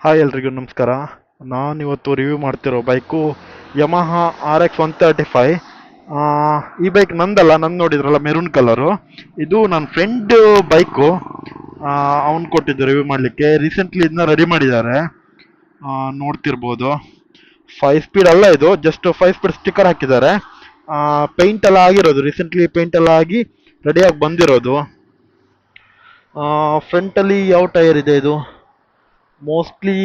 Hi ಎಲ್ರಿಗೂ ನಮಸ್ಕಾರ. ನಾನಿವತ್ತು ರಿವ್ಯೂ ಮಾಡ್ತಿರೋ ಬೈಕು ಯಮಹ RX 135. ಈ ಬೈಕ್ ನಂದಲ್ಲ, ನಂದು ನೋಡಿದ್ರಲ್ಲ ಮೆರೂನ್ ಕಲರು. ಇದು ನನ್ನ ಫ್ರೆಂಡ್ ಬೈಕು. ಅವ್ನು ಕೊಟ್ಟಿದ್ದು ರಿವ್ಯೂ ಮಾಡಲಿಕ್ಕೆ. ರೀಸೆಂಟ್ಲಿ ಇದನ್ನ ರೆಡಿ ಮಾಡಿದ್ದಾರೆ, ನೋಡ್ತಿರ್ಬೋದು. 5 ಸ್ಪೀಡ್ ಅಲ್ಲ, ಇದು ಜಸ್ಟ್ 5 ಸ್ಪೀಡ್ ಸ್ಟಿಕ್ಕರ್ ಹಾಕಿದ್ದಾರೆ. ಪೇಂಟ್ ಎಲ್ಲ ಆಗಿರೋದು, ರೀಸೆಂಟ್ಲಿ ಪೇಂಟ್ ಎಲ್ಲ ಆಗಿ ರೆಡಿಯಾಗಿ ಬಂದಿರೋದು. ಫ್ರಂಟಲ್ಲಿ ಯಾವ ಟೈರ್ ಇದೆ ಇದು? ಮೋಸ್ಟ್ಲಿ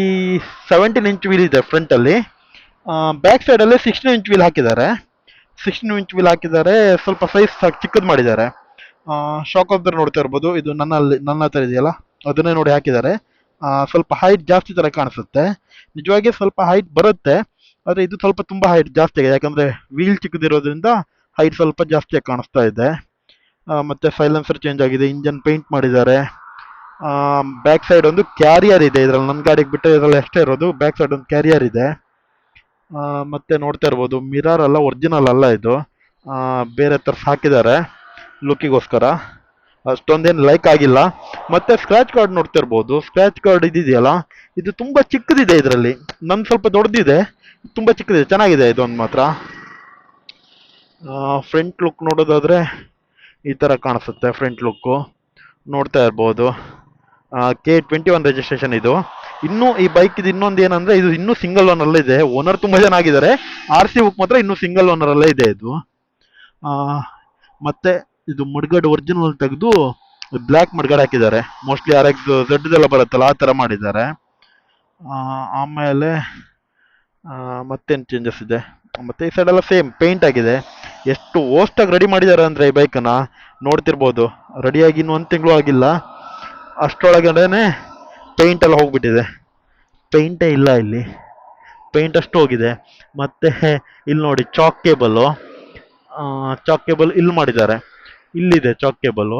17 ಇಂಚ್ ವೀಲ್ ಇದೆ ಫ್ರಂಟ್ ಅಲ್ಲಿ. ಬ್ಯಾಕ್ ಸೈಡ್ ಅಲ್ಲಿ 16 ಇಂಚ್ ವೀಲ್ ಹಾಕಿದ್ದಾರೆ. 16 ಇಂಚ್ ವೀಲ್ ಹಾಕಿದ್ದಾರೆ, ಸ್ವಲ್ಪ ಸೈಜ್ ಚಿಕ್ಕದ್ ಮಾಡಿದ್ದಾರೆ. ಶಾಕ್ ಅಬ್ಸರ್ವ್ ನೋಡ್ತಾ ಇರ್ಬೋದು, ಇದು ನನ್ನ ಹತ್ರ ಇದೆಯಲ್ಲ ಅದನ್ನೇ ನೋಡಿ ಹಾಕಿದ್ದಾರೆ. ಸ್ವಲ್ಪ ಹೈಟ್ ಜಾಸ್ತಿ ತರ ಕಾಣಿಸುತ್ತೆ. ನಿಜವಾಗಿ ಸ್ವಲ್ಪ ಹೈಟ್ ಬರುತ್ತೆ, ಆದ್ರೆ ಇದು ಸ್ವಲ್ಪ ತುಂಬಾ ಹೈಟ್ ಜಾಸ್ತಿ ಆಗಿದೆ, ಯಾಕಂದ್ರೆ ವೀಲ್ ಚಿಕ್ಕದಿರೋದ್ರಿಂದ ಹೈಟ್ ಸ್ವಲ್ಪ ಜಾಸ್ತಿಯಾಗಿ ಕಾಣಿಸ್ತಾ ಇದೆ. ಮತ್ತೆ ಸೈಲೆನ್ಸರ್ ಚೇಂಜ್ ಆಗಿದೆ, ಇಂಜನ್ ಪೇಂಟ್ ಮಾಡಿದ್ದಾರೆ. ಬ್ಯಾಕ್ ಸೈಡ್ ಒಂದು ಕ್ಯಾರಿಯರ್ ಇದೆ, ಇದ್ರಲ್ಲಿ ನನ್ನ ಗಾಡಿಗೆ ಬಿಟ್ಟರೆ ಇದರಲ್ಲಿ ಅಷ್ಟೇ ಇರೋದು. ಬ್ಯಾಕ್ ಸೈಡ್ ಒಂದು ಕ್ಯಾರಿಯರ್ ಇದೆ. ಮತ್ತೆ ನೋಡ್ತಾ ಇರ್ಬೋದು, ಮಿರರ್ ಅಲ್ಲ, ಒರಿಜಿನಲ್ ಅಲ್ಲ ಇದು. ಬೇರೆ ತರ ಹಾಕಿದ್ದಾರೆ ಲುಕ್ಕಿಗೋಸ್ಕರ, ಅಷ್ಟೊಂದೇನು ಲೈಕ್ ಆಗಿಲ್ಲ. ಮತ್ತೆ ಸ್ಕ್ರಾಚ್ ಕಾರ್ಡ್ ನೋಡ್ತಾ ಇರ್ಬೋದು, ಸ್ಕ್ರಾಚ್ ಕಾರ್ಡ್ ಇದೆಯಲ್ಲ, ಇದು ತುಂಬಾ ಚಿಕ್ಕದಿದೆ ಇದರಲ್ಲಿ. ನನ್ ಸ್ವಲ್ಪ ದೊಡ್ಡದಿದೆ, ತುಂಬಾ ಚಿಕ್ಕದಿದೆ. ಚೆನ್ನಾಗಿದೆ ಇದೊಂದು ಮಾತ್ರ. ಫ್ರಂಟ್ ಲುಕ್ ನೋಡೋದಾದ್ರೆ ಈ ತರ ಕಾಣಿಸುತ್ತೆ ಫ್ರಂಟ್ ಲುಕ್. ನೋಡ್ತಾ ಇರ್ಬೋದು, K21 ರಿಜಿಸ್ಟ್ರೇಷನ್ ಇದು. ಇನ್ನು ಈ ಬೈಕ್ ಇದು ಇನ್ನೊಂದು ಏನಂದ್ರೆ, ಇದು ಇನ್ನೂ ಸಿಂಗಲ್ ಓನರ್ ಅಲ್ಲೇ ಇದೆ. ಓನರ್ ತುಂಬಾ ಜನ ಆಗಿದ್ದಾರೆ, RC ಬುಕ್ ಮಾತ್ರ ಇನ್ನೂ ಸಿಂಗಲ್ ಓನರ್ ಅಲ್ಲೇ ಇದೆ ಇದು. ಆ, ಮತ್ತೆ ಇದು ಮಡ್ಗಾಡ್ ಒರಿಜಿನಲ್ ತೆಗೆದು ಬ್ಲ್ಯಾಕ್ ಮಡ್ಗಾಡ್ ಹಾಕಿದ್ದಾರೆ. ಮೋಸ್ಟ್ಲಿ RX Z ಎಲ್ಲ ಬರುತ್ತಲ್ಲ ಆ ತರ ಮಾಡಿದ್ದಾರೆ. ಆಮೇಲೆ ಮತ್ತೇನು ಚೇಂಜಸ್ ಇದೆ? ಮತ್ತೆ ಈ ಸೈಡ್ ಎಲ್ಲ ಸೇಮ್ ಪೇಂಟ್ ಆಗಿದೆ. ಎಷ್ಟು ಓಸ್ಟ್ ಆಗಿ ರೆಡಿ ಮಾಡಿದ್ದಾರೆ ಅಂದ್ರೆ ಈ ಬೈಕನ್ನ ನೋಡ್ತಿರ್ಬೋದು. ರೆಡಿಯಾಗಿ ಇನ್ನು 1 ತಿಂಗಳು ಆಗಿಲ್ಲ, ಅಷ್ಟರೊಳಗಡೆನೆ ಪೇಂಟ್ ಎಲ್ಲ ಹೋಗ್ಬಿಟ್ಟಿದೆ. ಪೇಂಟೇ ಇಲ್ಲ ಇಲ್ಲಿ, ಪೇಂಟ್ ಅಷ್ಟು ಹೋಗಿದೆ. ಮತ್ತೆ ಇಲ್ಲಿ ನೋಡಿ, ಚಾಕ್ ಕೇಬಲ್ ಇಲ್ಲಿ ಮಾಡಿದ್ದಾರೆ. ಇಲ್ಲಿದೆ ಚಾಕ್ ಕೇಬಲ್.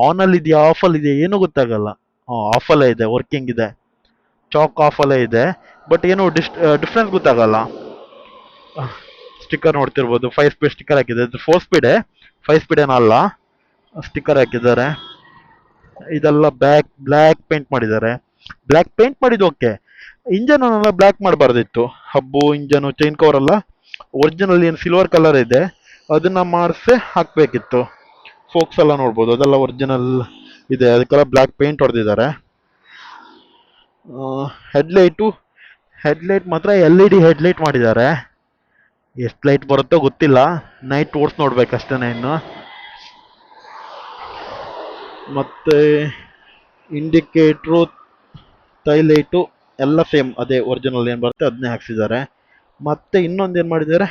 ಆನ್ ಅಲ್ಲಿ ಇದೆಯಾ ಆಫ್ ಅಲ್ಲಿ ಇದೆಯಾ ಏನೂ ಗೊತ್ತಾಗಲ್ಲ. ಆಫ್ ಅಲ್ಲೇ ಇದೆ, ವರ್ಕಿಂಗ್ ಇದೆ. ಚಾಕ್ ಆಫ್ ಅಲ್ಲೇ ಇದೆ, ಬಟ್ ಏನು ಡಿಫ್ರೆನ್ಸ್ ಗೊತ್ತಾಗಲ್ಲ. ಸ್ಟಿಕ್ಕರ್ ನೋಡ್ತಿರ್ಬೋದು, 5 ಸ್ಪೀಡ್ ಸ್ಟಿಕ್ಕರ್ ಹಾಕಿದೆ. 4 ಸ್ಪೀಡೇ, 5 ಸ್ಪೀಡ್ ಏನಲ್ಲ. ಸ್ಟಿಕ್ಕರ್ ಹಾಕಿದ್ದಾರೆ. ಇದೆಲ್ಲ ಬ್ಲ್ಯಾಕ್ ಪೇಂಟ್ ಮಾಡಿದ್ದಾರೆ. ಬ್ಲ್ಯಾಕ್ ಪೇಂಟ್ ಮಾಡಿದ್ದು ಓಕೆ, ಇಂಜನ್ ಎಲ್ಲ ಬ್ಲ್ಯಾಕ್ ಮಾಡಬಾರ್ದಿತ್ತು. ಹಬ್ಬು ಇಂಜನ್ ಚೈನ್ ಕವರ್ ಎಲ್ಲ ಒರಿಜಿನಲ್ ಏನು ಸಿಲ್ವರ್ ಕಲರ್ ಇದೆ ಅದನ್ನ ಮಾಡಿಸಿ ಹಾಕ್ಬೇಕಿತ್ತು. ಫೋಕ್ಸ್ ಎಲ್ಲ ನೋಡ್ಬೋದು, ಅದೆಲ್ಲ ಒರಿಜಿನಲ್ ಇದೆ, ಅದಕ್ಕೆಲ್ಲ ಬ್ಲ್ಯಾಕ್ ಪೇಂಟ್ ಹೊಡೆದಿದ್ದಾರೆ. ಹೆಡ್ಲೈಟು ಹೆಡ್ಲೈಟ್ ಮಾತ್ರ LED ಹೆಡ್ಲೈಟ್ ಮಾಡಿದ್ದಾರೆ. ಎಷ್ಟು ಲೈಟ್ ಬರುತ್ತೋ ಗೊತ್ತಿಲ್ಲ, ನೈಟ್ ಓಡಿಸ್ ನೋಡ್ಬೇಕಷ್ಟೇನೆ ಇನ್ನು. ಮತ್ತೆ ಇಂಡಿಕೇಟ್ರು, ಲೈಟು ಎಲ್ಲ ಸೇಮ್ ಅದೇ ಒರಿಜಿನಲ್ ಏನು ಬರುತ್ತೆ ಅದನ್ನೇ ಹಾಕ್ಸಿದ್ದಾರೆ. ಮತ್ತೆ ಇನ್ನೊಂದು ಏನು ಮಾಡಿದ್ದಾರೆ,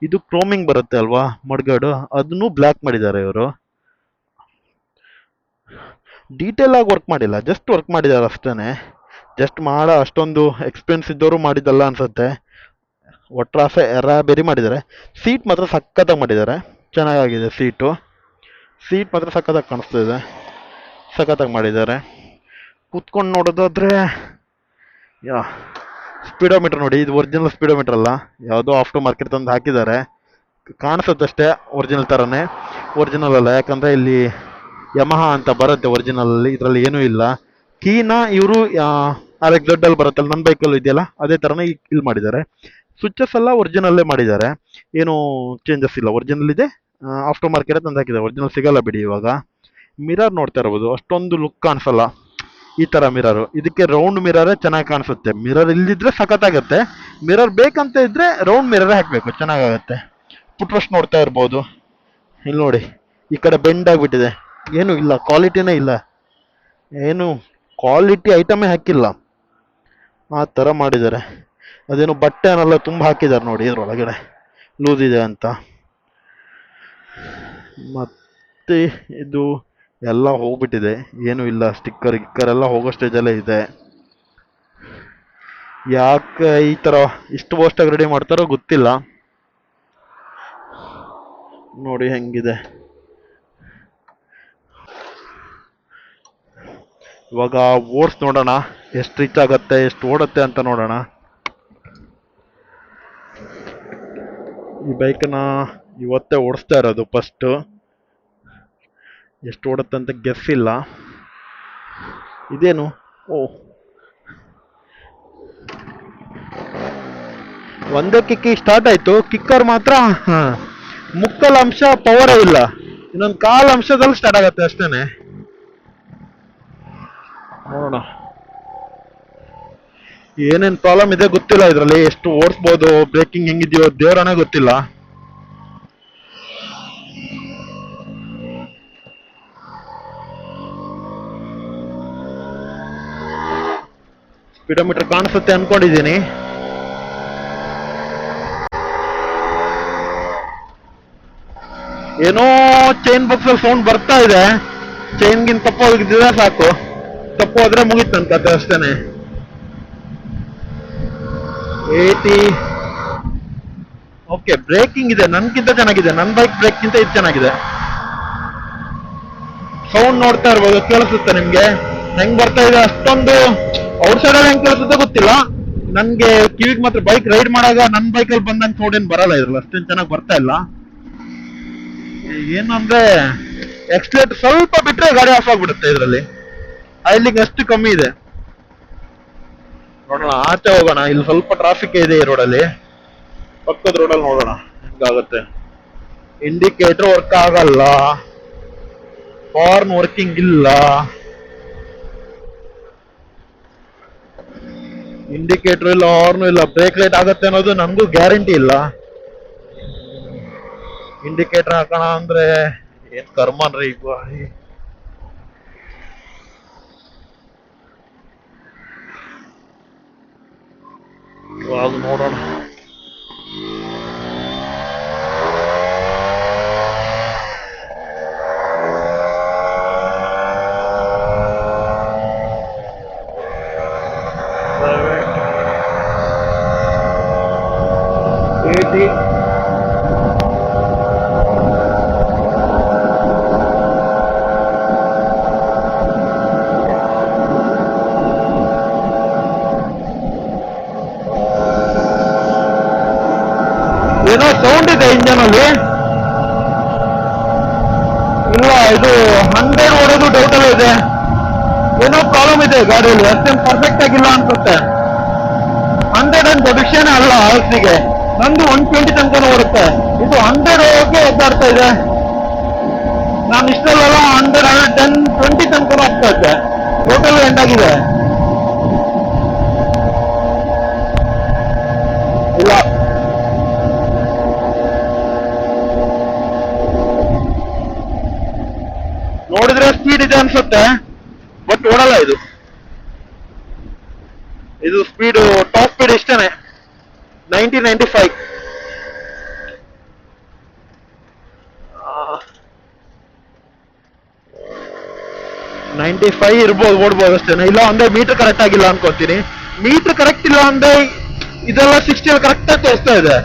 ಇದು ಕ್ರೋಮಿಂಗ್ ಬರುತ್ತೆ ಅಲ್ವಾ ಮಡ್ಗಾಡು, ಅದನ್ನು ಬ್ಲ್ಯಾಕ್ ಮಾಡಿದ್ದಾರೆ ಇವರು. ಡೀಟೇಲ್ ಆಗಿ ವರ್ಕ್ ಮಾಡಿಲ್ಲ, ಜಸ್ಟ್ ವರ್ಕ್ ಮಾಡಿದ್ದಾರೆ ಅಷ್ಟೇನೆ. ಜಸ್ಟ್ ಅಷ್ಟೊಂದು ಎಕ್ಸ್ಪೆನ್ಸ್ ಇದ್ದವರು ಮಾಡಿದ್ದಲ್ಲ ಅನ್ಸುತ್ತೆ. ಒಟ್ರಾಸೆ ಎರಾಬೇರಿ ಮಾಡಿದ್ದಾರೆ. ಸೀಟ್ ಮಾತ್ರ ಸಖತ್ತಾಗಿ ಮಾಡಿದ್ದಾರೆ, ಚೆನ್ನಾಗಿದೆ ಸೀಟು. ಸೀಟ್ ಮಾತ್ರ ಸಖತ್ತಾಗಿ ಕಾಣಿಸ್ತಾ ಇದೆ, ಸಖತ್ತಾಗಿ ಮಾಡಿದ್ದಾರೆ. ಕೂತ್ಕೊಂಡು ನೋಡೋದಾದ್ರೆ, ಯಾ ಸ್ಪೀಡೋಮೀಟರ್ ನೋಡಿ, ಇದು ಒರಿಜಿನಲ್ ಸ್ಪೀಡೋಮೀಟರ್ ಅಲ್ಲ, ಯಾವುದೋ ಆಫ್ಟರ್ ಮಾರ್ಕೆಟ್ ತಂದು ಹಾಕಿದ್ದಾರೆ. ಕಾಣಿಸುತ್ತಷ್ಟೇ ಒರಿಜಿನಲ್ ಥರನೇ, ಒರಿಜಿನಲ್ ಅಲ್ಲ. ಯಾಕಂದರೆ ಇಲ್ಲಿ ಯಮಹ ಅಂತ ಬರುತ್ತೆ ಒರಿಜಿನಲ್ ಅಲ್ಲಿ, ಇದರಲ್ಲಿ ಏನೂ ಇಲ್ಲ. ಕೀನ ಇವರು RX Z ಅಲ್ಲಿ ಬರುತ್ತಲ್ಲ, ನನ್ನ ಬೈಕಲ್ಲೂ ಇದೆಯಲ್ಲ ಅದೇ ಥರನೇ ಇಲ್ಲಿ ಮಾಡಿದ್ದಾರೆ. ಸ್ವಿಚಸ್ ಎಲ್ಲ ಒರಿಜಿನಲ್ಲೇ ಮಾಡಿದ್ದಾರೆ, ಏನು ಚೇಂಜಸ್ ಇಲ್ಲ, ಒರಿಜಿನಲ್ ಇದೆ. ಆಫ್ಟರ್ ಮಾರ್ಕೆಟ್ ತಂದು ಹಾಕಿದ್ದಾರೆ, ಒರಿಜಿನಲ್ ಸಿಗಲ್ಲ ಬಿಡಿ ಇವಾಗ. ಮಿರರ್ ನೋಡ್ತಾ ಇರ್ಬೋದು, ಅಷ್ಟೊಂದು ಲುಕ್ ಕಾಣಿಸಲ್ಲ ಈ ತರ ಮಿರರ್. ಇದಕ್ಕೆ ರೌಂಡ್ ಮಿರರೇ ಚೆನ್ನಾಗಿ ಕಾಣಿಸುತ್ತೆ. ಮಿರರ್ ಇಲ್ಲಿದ್ರೆ ಸಖತ್ತಾಗತ್ತೆ, ಮಿರರ್ ಬೇಕಂತ ಇದ್ರೆ ರೌಂಡ್ ಮಿರರೇ ಹಾಕಬೇಕು, ಚೆನ್ನಾಗಾಗತ್ತೆ. ಪುಟ್ರಸ್ಟ್ ನೋಡ್ತಾ ಇರ್ಬೋದು, ಇಲ್ಲಿ ನೋಡಿ ಈ ಕಡೆ ಬೆಂಡ್ ಆಗಿಬಿಟ್ಟಿದೆ, ಏನು ಇಲ್ಲ, ಕ್ವಾಲಿಟಿನೇ ಇಲ್ಲ, ಏನು ಕ್ವಾಲಿಟಿ ಐಟಮೇ ಹಾಕಿಲ್ಲ, ಆ ಥರ ಮಾಡಿದ್ದಾರೆ. ಅದೇನು ಬಟ್ಟೆನೆಲ್ಲ ತುಂಬ ಹಾಕಿದ್ದಾರೆ ನೋಡಿ ಇದ್ರೊಳಗಡೆ, ಲೂಸ್ ಇದೆ ಅಂತ. ಮತ್ತೆ ಇದು ಎಲ್ಲ ಹೋಗ್ಬಿಟ್ಟಿದೆ, ಏನು ಇಲ್ಲ, ಸ್ಟಿಕ್ಕರ್ ಗಿಕ್ಕರ್ ಎಲ್ಲ ಹೋಗೋ ಸ್ಟೇಜಲ್ಲೇ ಇದೆ. ಯಾಕೆ ಈ ಥರ ಇಷ್ಟು ವರ್ಸ್ಟಾಗಿ ರೆಡಿ ಮಾಡ್ತಾರೋ ಗೊತ್ತಿಲ್ಲ. ನೋಡಿ ಹೆಂಗಿದೆ. ಇವಾಗ ಓಡ್ಸ್ ನೋಡೋಣ, ಎಷ್ಟು ರೀಚ್ ಆಗತ್ತೆ, ಎಷ್ಟು ಓಡುತ್ತೆ ಅಂತ ನೋಡೋಣ. ಈ ಬೈಕನ್ನ ಇವತ್ತೇ ಓಡಿಸ್ತಾ ಇರೋದು ಫಸ್ಟು, ಎಷ್ಟು ಓಡುತ್ತೆ ಅಂತ ಗೆಸ್ ಇಲ್ಲ. ಇದೇನು, ಓ ಒಂದೇ ಕಿಕ್ಕಿ ಸ್ಟಾರ್ಟ್ ಆಯ್ತು. ಕಿಕ್ಕರ್ ಮಾತ್ರ ಮುಕ್ಕಲ್ ಅಂಶ ಪವರೇ ಇಲ್ಲ, ಇನ್ನೊಂದು ಕಾಲ್ ಅಂಶದಲ್ಲಿ ಸ್ಟಾರ್ಟ್ ಆಗತ್ತೆ ಅಷ್ಟೇನೆ. ನೋಡೋಣ ಏನೇನ್ ಪ್ರಾಬ್ಲಮ್ ಇದೆ ಗೊತ್ತಿಲ್ಲ ಇದ್ರಲ್ಲಿ. ಎಷ್ಟು ಓಡಿಸ್ಬೋದು, ಬ್ರೇಕಿಂಗ್ ಹೆಂಗಿದೆಯೋ ದೇವರನೇ ಗೊತ್ತಿಲ್ಲ. ಸ್ಪೀಡೋಮೀಟರ್ ಕಾಣಿಸುತ್ತೆ ಅನ್ಕೊಂಡಿದ್ದೀನಿ. ಏನೋ ಚೈನ್ ಬಾಕ್ಸ್ ಅಲ್ಲಿ ಸೌಂಡ್ ಬರ್ತಾ ಇದೆ. ಚೈನ್ಗಿನ್ ತಪ್ಪು ಹೋಗಿದ್ರೆ ಸಾಕು, ತಪ್ಪು ಹೋದ್ರೆ ಮುಗಿತಂತ ಅಷ್ಟೇನೆ. 80. ಓಕೆ, ಬ್ರೇಕಿಂಗ್ ಇದೆ, ನನ್ಗಿಂತ ಚೆನ್ನಾಗಿದೆ. ನನ್ನ ಬೈಕ್ ಬ್ರೇಕ್ಗಿಂತ ಇದು ಚೆನ್ನಾಗಿದೆ. ಸೌಂಡ್ ನೋಡ್ತಾ ಇರ್ಬೋದು, ಕೇಳಿಸುತ್ತೆ ನಿಮ್ಗೆ ಹೆಂಗ್ ಬರ್ತಾ ಇದೆ. ಅಷ್ಟೊಂದು ಔಟ್ ಸೈಡ್ ಅಲ್ಲಿ ಹೆಂಗ್ ಕೇಳಿಸುತ್ತೆ ಗೊತ್ತಿಲ್ಲ, ನನ್ಗೆ ಕಿವಿಗೆ ಮಾತ್ರ ಬೈಕ್ ರೈಡ್ ಮಾಡಾಗ ನನ್ನ ಬೈಕಲ್ಲಿ ಬಂದಂಗೆ ಸೌಂಡ್ ಏನ್ ಬರಲ್ಲ ಇದ್ರಲ್ಲಿ, ಅಷ್ಟೇನು ಚೆನ್ನಾಗಿ ಬರ್ತಾ ಇಲ್ಲ. ಏನು ಅಂದ್ರೆ ಎಕ್ಸ್ಲೇಟರ್ ಸ್ವಲ್ಪ ಬಿಟ್ರೆ ಗಾಡಿ ಆಫ್ ಆಗ್ಬಿಡುತ್ತೆ ಇದ್ರಲ್ಲಿ, ಐಲಿಂಗ್ ಅಷ್ಟು ಕಮ್ಮಿ ಇದೆ. ನೋಡೋಣ, ಆಚೆ ಹೋಗೋಣ. ಇಲ್ಲಿ ಸ್ವಲ್ಪ ಟ್ರಾಫಿಕ್ ಇದೆ ಈ ರೋಡಲ್ಲಿ, ಪಕ್ಕದ ರೋಡಲ್ಲಿ ನೋಡೋಣ ಹೆಂಗಾಗುತ್ತೆ. ಇಂಡಿಕೇಟರ್ ವರ್ಕ್ ಆಗಲ್ಲ, ಹಾರ್ನ್ ವರ್ಕಿಂಗ್ ಇಲ್ಲ. ಇಂಡಿಕೇಟರ್ ಇಲ್ಲ, ಹಾರ್ನ್ ಇಲ್ಲ, ಬ್ರೇಕ್ ಲೈಟ್ ಆಗತ್ತೆ ಅನ್ನೋದು ನನಗೂ ಗ್ಯಾರಂಟಿ ಇಲ್ಲ. ಇಂಡಿಕೇಟರ್ ಹಾಕೋಣ ಅಂದ್ರೆ ಏನ್ ಕರ್ಮನ್ರಿ ಈಗ. ಇವಾಗ ನೋಡೋಣ. ಏನೋ ಸೌಂಡ್ ಇದೆ ಇಂಜನ್ ಅಲ್ಲಿ. ಇಲ್ಲ, ಇದು 100 ಓಡೋದು ಡೌಟ್ ಅಲ್ಲ ಇದೆ. ಏನೋ ಪ್ರಾಬ್ಲಮ್ ಇದೆ ಗಾಡಿಯಲ್ಲಿ, ಅಷ್ಟೇನು ಪರ್ಫೆಕ್ಟ್ ಆಗಿಲ್ಲ ಅನ್ಸುತ್ತೆ. 100 ಏನ್ ದೊಡ್ಡ ವಿಷಯನೇ ಅಲ್ಲ ಆಲ್ಸಿಗೆ. ನಂದು 120 ತನಕ ಓಡುತ್ತೆ, ಇದು 100 ಹೋಗಿ ಒದ್ದಾಡ್ತಾ ಇದೆ. ನಾನು ಇಷ್ಟೆಲ್ಲ 100, 110, 20 ತನಕ ಹೋಗ್ತಾ ಇದ್ದೆ. ಟೋಟಲ್ ಎಂಡ್ ಆಗಿದೆ. ಇಲ್ಲ, ನೋಡಿದ್ರೆ ಸ್ಪೀಡ್ ಇದೆ ಅನ್ಸುತ್ತೆ, ಬಟ್ ಓಡಲ್ಲ ಇದು. ಇದು ಸ್ಪೀಡ್, ಟಾಪ್ ಸ್ಪೀಡ್ ಇಷ್ಟೇನೆ, 95. 95 ಇರ್ಬೋದು, ಓಡ್ಬೋದು ಅಷ್ಟೇನೆ. ಇಲ್ಲ ಅಂದ್ರೆ ಮೀಟರ್ ಕರೆಕ್ಟ್ ಆಗಿಲ್ಲ ಅನ್ಕೋತೀನಿ. ಮೀಟರ್ ಕರೆಕ್ಟ್ ಇಲ್ಲ ಅಂದ್ರೆ ಇದೆಲ್ಲ 60 ಕರೆಕ್ಟ್ ಆಗಿ ತೋರಿಸ್ತಾ ಇದೆ.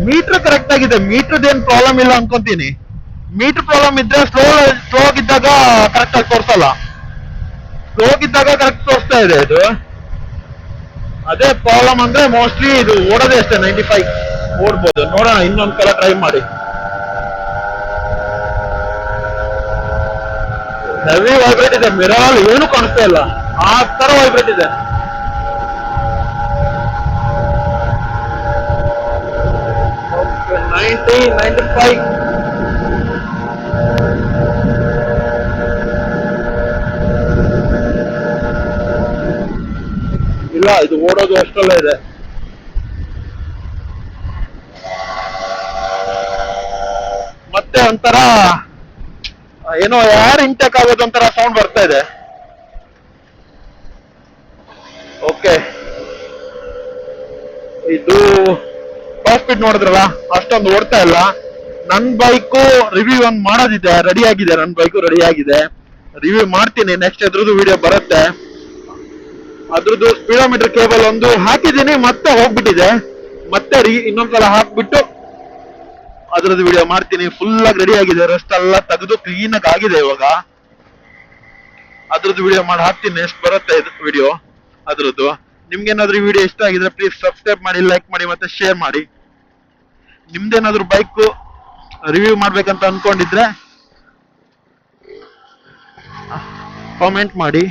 ಮೀಟರ್ ಕರೆಕ್ಟ್ ಆಗಿದೆ, ಮೀಟರ್ ಏನ್ ಪ್ರಾಬ್ಲಮ್ ಇಲ್ಲ ಅನ್ಕೊಂತೀನಿ. ಮೀಟರ್ ಪ್ರಾಬ್ಲಮ್ ಇದ್ರೆ ಸ್ಲೋ ಆಗಿದ್ದಾಗ ಕರೆಕ್ಟ್ ಆಗಿ ತೋರಿಸಲ್ಲ, ಸ್ಲೋ ಆಗಿದ್ದಾಗ ಕರೆಕ್ಟ್ ತೋರಿಸ್ತಾ ಇದೆ ಇದು. ಅದೇ ಪ್ರಾಬ್ಲಮ್ ಅಂದ್ರೆ ಮೋಸ್ಟ್ಲಿ ಇದು ಓಡೋದೇ ಅಷ್ಟೇ, 95 ಓಡ್ಬೋದು. ನೋಡೋಣ, ಇನ್ನೊಂದ್ಸಲ ಟ್ರೈ ಮಾಡಿ. ಹೆವಿ ವೈಬ್ರೇಟ್ ಇದೆ, ಮಿರರ್ ಏನು ಕಾಣಿಸ್ತಾ ಇಲ್ಲ, ಆ ತರ ವೈಬ್ರೇಟ್ ಇದೆ. ಓಕೆ, 90, 95. ಇಲ್ಲ, ಇದು ಓಡೋದು ಅಷ್ಟರಲ್ಲೇ ಇದೆ. ಮತ್ತೆ ಒಂಥರ ಏನೋ ಏರ್ ಇಂಟೇಕ್ ಆಗೋದು ಒಂಥರ ಸೌಂಡ್ ಬರ್ತಾ ಇದೆ. ಓಕೆ, ಇದು ಟಾಪ್ ಸ್ಪೀಡ್ ನೋಡಿದ್ರಲ್ಲ, ಅಷ್ಟೊಂದು ಓಡ್ತಾ ಇಲ್ಲ. ನನ್ ಬೈಕು ರಿವ್ಯೂ ಒಂದು ಮಾಡೋದಿದೆ, ರೆಡಿ ಆಗಿದೆ. ನನ್ನ ಬೈಕು ರೆಡಿ ಆಗಿದೆ, ರಿವ್ಯೂ ಮಾಡ್ತೀನಿ. ನೆಕ್ಸ್ಟ್ ಅದ್ರದ್ದು ವಿಡಿಯೋ ಬರುತ್ತೆ. ಅದ್ರದ್ದು ಸ್ಪೀಡೋಮೀಟರ್ ಕೇಬಲ್ ಒಂದು ಹಾಕಿದ್ದೀನಿ, ಮತ್ತೆ ಹೋಗ್ಬಿಟ್ಟಿದೆ. ಮತ್ತೆ ಇನ್ನೊಂದ್ಸಲ ಹಾಕ್ಬಿಟ್ಟು ಅದ್ರದ್ದು ವಿಡಿಯೋ ಮಾಡ್ತೀನಿ. ಫುಲ್ ಆಗಿ ರೆಡಿ ಆಗಿದೆ, ರಸ್ಟ್ ಎಲ್ಲ ತೆಗೆದು ಕ್ಲೀನ್ ಆಗಿ ಆಗಿದೆ. ಇವಾಗ ಅದ್ರದ್ದು ವಿಡಿಯೋ ಮಾಡಿ ಹಾಕ್ತೀನಿ. ನೆಕ್ಸ್ಟ್ ಬರುತ್ತೆ ಇದು ವಿಡಿಯೋ ಅದ್ರದ್ದು. ನಿಮ್ಗೇನಾದ್ರೂ ವಿಡಿಯೋ ಇಷ್ಟ ಆಗಿದ್ರೆ ಪ್ಲೀಸ್ ಸಬ್ಸ್ಕ್ರೈಬ್ ಮಾಡಿ, ಲೈಕ್ ಮಾಡಿ, ಮತ್ತೆ ಶೇರ್ ಮಾಡಿ. ನಿಮ್ದೇನಾದ್ರೂ ಬೈಕ್ ರಿವ್ಯೂ ಮಾಡ್ಬೇಕಂತ ಅನ್ಕೊಂಡಿದ್ರೆ ಕಾಮೆಂಟ್ ಮಾಡಿ.